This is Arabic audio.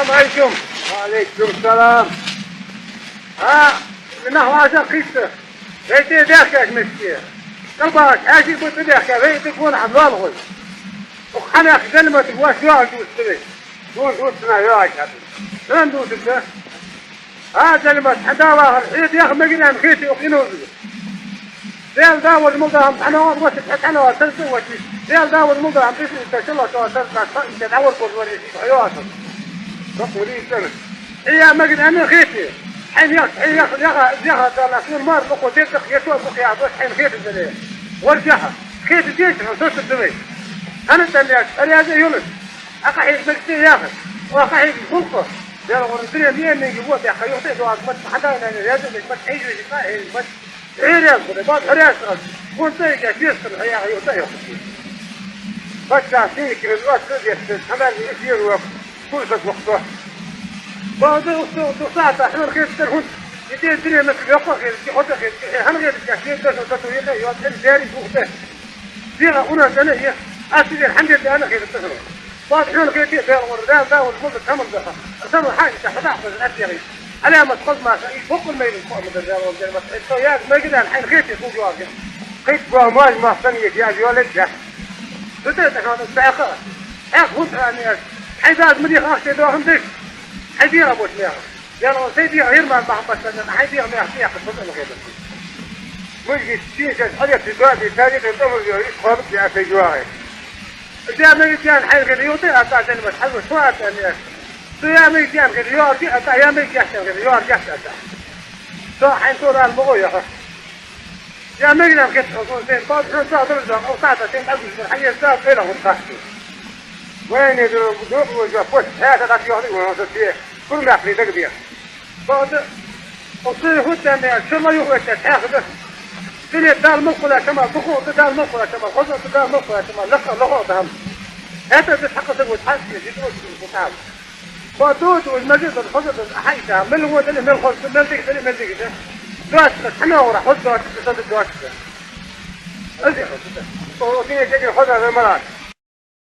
السلام عليكم. وعليكم السلام. نحو عشان قيسة بيتي داخل مسكين قلبك عاشي بوت داخل بيتي تكون حضوان غل وخنا خدلمة تقواش يوعد دوستري دوسنا ياك لن دوستري كلمة حداوة الحيط ياخد مقنع مخيتي وقينوزي ديال داول مضاهم حنوات وسط حنوات تلسل وشي ديال داول مضاهم تسل تشلة تلسل تدعور كل وريسي حيواتهم رقولي سنة هي مقنع مخيتي حين ياخذ الأسنان مار بقوا تلتق يسوى بقيا عبوش حين خيت الدنيا ورجعها خيت الجيش حصوص الدمي أنا الدنيا هذا يولد أقحي مكتير ياخذ وأقحي الخلقة ديال الدنيا دي من جبوت يا أخي يعطيه دواء مت حدا أنا لازم مت حيجي يقاعد مت عيريان بعض عريان كنت يا يسر يا أخي يعطيه بس عشان كذا الوقت يسر حمال يسير وكل شيء وقته بعد وصعت احنا كيف ترون يدي الدنيا ما تبقى غير يحط غير هم غير الكثير ده تطوير له يوصل جاري فوقه دينا هنا انا هي اسير الحمد لله انا غير التسلم بعد احنا كيف ده وردان ده والمده تمر ده تمر حاجه تحت الاسيري على ما تقص ما فوق الميل فوق المدرسه ولا ما يا ما قدر الحين خيط يفوق واقف خيط بامال ما ثانيه يا ولد ده بدأت هذا الساعه اخذ يعني حيزاد مدير اخذ دوهم ديك حيدير ابو سمير لانه سيدي غير ما محبس انا حيدير ما يحكي ياخذ فضل غير مش تيجي حاجه في دواء ثاني تدور يخرب يا سيدواي جاء من كان حي غير يوطي اتا كلمه حلو سواء ثانيه يا من كان غير يوطي اتا يا من كان غير يوطي اتا سو حين ترى المغويه يا من كان كنت اقول زين بعد صار درجه او ساعه سين ابو الحي الساعه فين هو صاحبي وين يدرو بدوق وجافوش هذا قد يهدي ونصفيه كل ما في تقدير بعد وصير هو الثاني شو ما يهوى تاخذ دنيا دار مقولة كما بخو دار مقولة كما خذ دار مقولة كما لقى لغة دهم هذا بتحقق وتحسن جدود المتعب فدود والمجد الخذ حيتها من هو اللي من الخذ من ذيك اللي من ذيك دوات احنا وراح خذ دوات بصد دوات وفي جدي خذ هذا المرات